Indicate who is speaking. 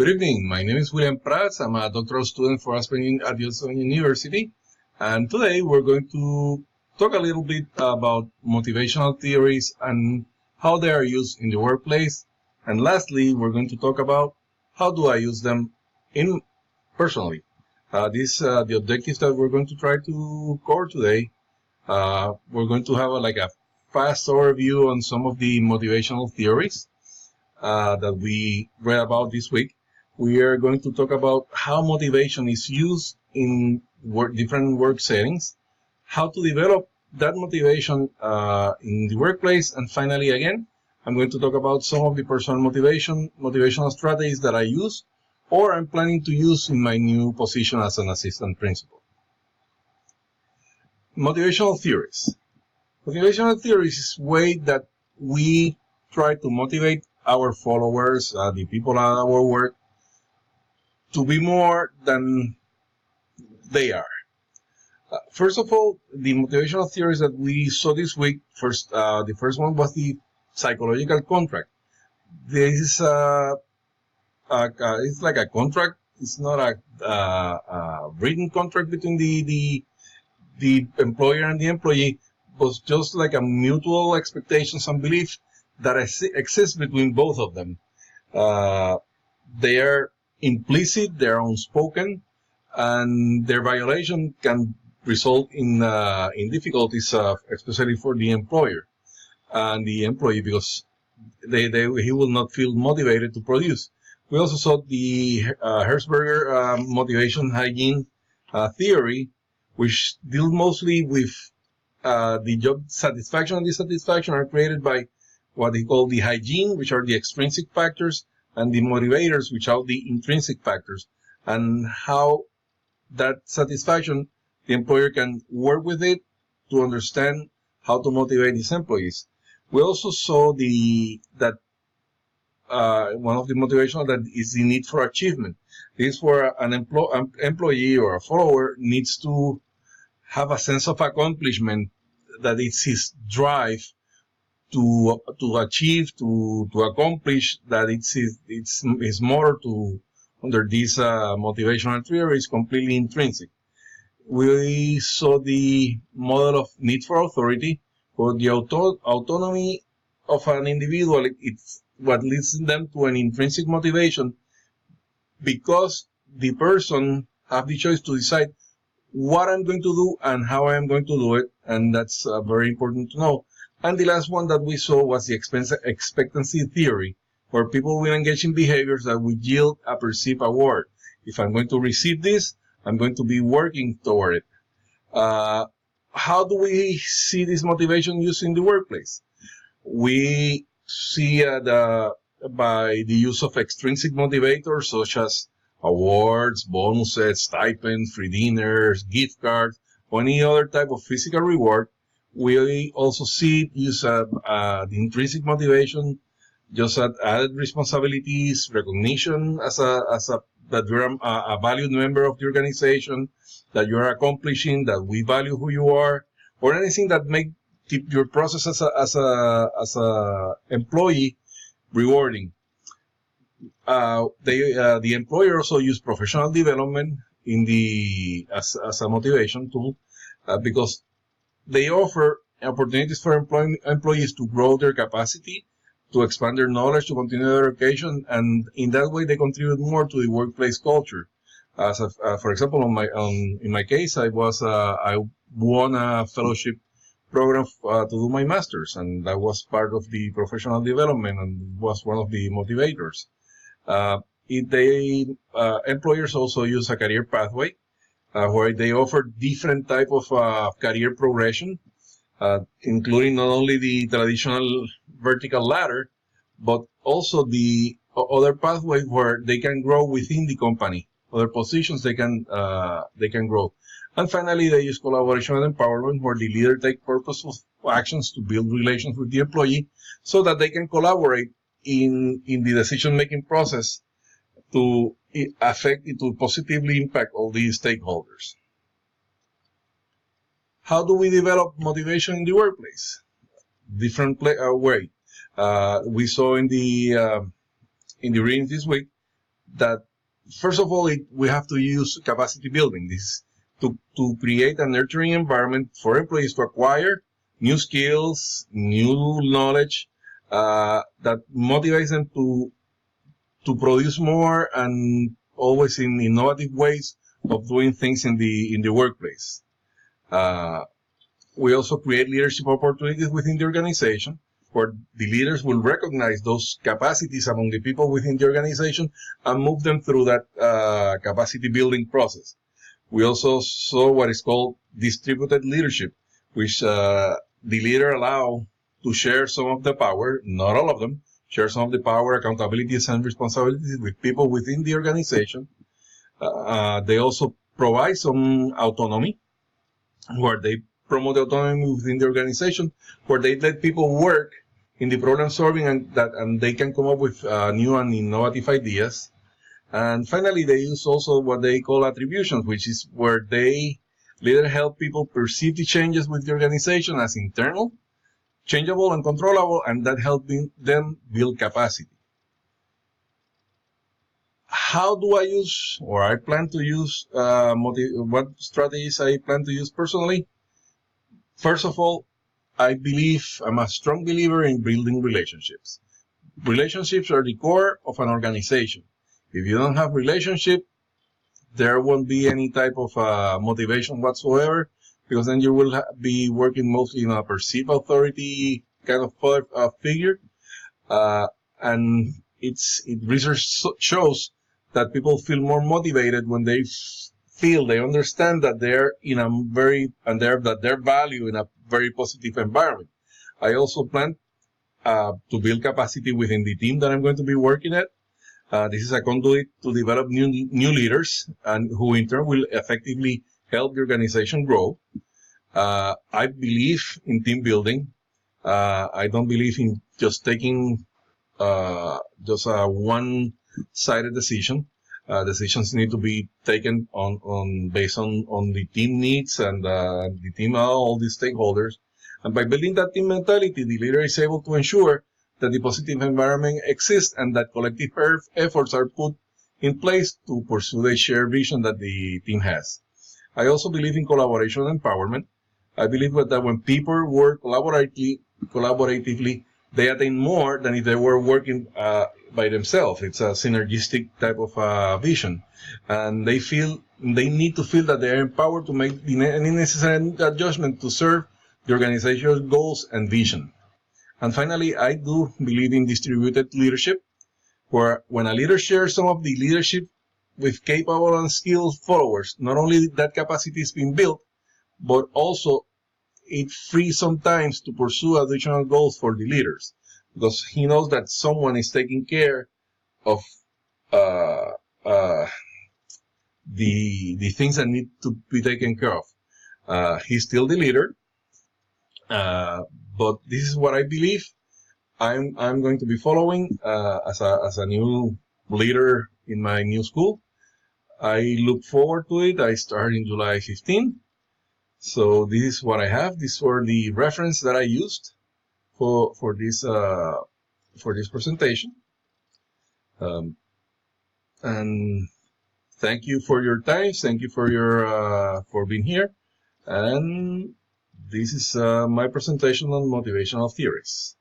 Speaker 1: Good evening. My name is William Prats. I'm a doctoral student for Aspen at Aspen University. And today we're going to talk a little bit about motivational theories and how they are used in the workplace. And lastly, we're going to talk about how do I use them personally. The objectives that we're going to try to cover today. We're going to have a fast overview on some of the motivational theories that we read about this week. We are going to talk about how motivation is used in different work settings, how to develop that motivation in the workplace, and finally, again, I'm going to talk about some of the personal motivational strategies that I use or I'm planning to use in my new position as an assistant principal. Motivational theories. Motivational theories is a way that we try to motivate our followers, the people at our work, to be more than they are. First of all, the motivational theories that we saw this week, the first one was the psychological contract. This is it's like a contract. It's not a written contract between the employer and the employee, but just like a mutual expectations and belief that exists between both of them. They are implicit, they are unspoken, and their violation can result in difficulties, especially for the employer and the employee, because he will not feel motivated to produce. We also saw the Herzberger motivation hygiene theory, which deals mostly with the job satisfaction and dissatisfaction are created by what they call the hygiene, which are the extrinsic factors, and the motivators, which are the intrinsic factors, and how that satisfaction, the employer can work with it to understand how to motivate his employees. We also saw that one of the motivational that is the need for achievement. This is where an employee or a follower needs to have a sense of accomplishment, that it's his drive to achieve, to accomplish, that it's his motor to under this motivational theory is completely intrinsic. We saw the model of need for authority, or the autonomy of an individual. It's what leads them to an intrinsic motivation, because the person have the choice to decide what I'm going to do and how I'm going to do it, and that's very important to know. And the last one that we saw was the expectancy theory, where people will engage in behaviors that will yield a perceived award. If I'm going to receive this, I'm going to be working toward it. How do we see this motivation used in the workplace? We see by the use of extrinsic motivators such as awards, bonuses, stipends, free dinners, gift cards, or any other type of physical reward. We also see use the intrinsic motivation, just added responsibilities, recognition that you're a valued member of the organization, that you're accomplishing, that we value who you are, or anything that make your process as a employee rewarding. The employer also use professional development as a motivation tool, because they offer opportunities for employees to grow their capacity, to expand their knowledge, to continue their education, and in that way they contribute more to the workplace culture. For example, in my case, I won a fellowship program to do my master's, and that was part of the professional development and was one of the motivators. Employers also use a career pathway, where they offer different type of career progression, including not only the traditional vertical ladder, but also the other pathways where they can grow within the company, other positions they can grow. And finally, they use collaboration and empowerment, where the leader takes purposeful actions to build relations with the employee so that they can collaborate in the decision-making process to positively impact all these stakeholders. How do we develop motivation in the workplace? Different way. We saw in the readings this week that first of all, we have to use capacity building. This to create a nurturing environment for employees to acquire new skills, new knowledge that motivates them to produce more and always in innovative ways of doing things in the workplace. We also create leadership opportunities within the organization where the leaders will recognize those capacities among the people within the organization and move them through that capacity building process. We also saw what is called distributed leadership, which the leader allow to share some of the power, not all of them, share some of the power, accountabilities, and responsibilities with people within the organization. They also provide some autonomy, where they promote autonomy within the organization, where they let people work in the problem solving and they can come up with new and innovative ideas. And finally, they use also what they call attributions, which is where they later help people perceive the changes with the organization as internal, changeable, and controllable, and that helping them build capacity. How do I use, or I plan to use, what strategies I plan to use personally? First of all, I'm a strong believer in building relationships. Relationships are the core of an organization. If you don't have relationship, there won't be any type of motivation whatsoever, because then you will be working mostly in a perceived authority kind of figure. And research shows that people feel more motivated when they understand that they're that they're valued in a very positive environment. I also plan to build capacity within the team that I'm going to be working at. This is a conduit to develop new leaders, and who in turn will effectively help the organization grow. I believe in team building. I don't believe in just taking just a one-sided decision. Decisions need to be taken based on the team needs and the team, all the stakeholders. And by building that team mentality, the leader is able to ensure that the positive environment exists and that collective efforts are put in place to pursue the shared vision that the team has. I also believe in collaboration and empowerment. I believe that when people work collaboratively, they attain more than if they were working by themselves. It's a synergistic type of vision. And they need to feel that they are empowered to make any necessary adjustment to serve the organization's goals and vision. And finally, I do believe in distributed leadership, where when a leader shares some of the leadership with capable and skilled followers, not only that capacity is being built, but also it frees sometimes to pursue additional goals for the leaders, because he knows that someone is taking care of the things that need to be taken care of. He's still the leader, but this is what I believe I'm going to be following as a new leader in my new school. I look forward to it. I start in July 15. So this is what I have. These were the reference that I used for this presentation. And thank you for your time. Thank you for being here. And this is my presentation on motivational theories.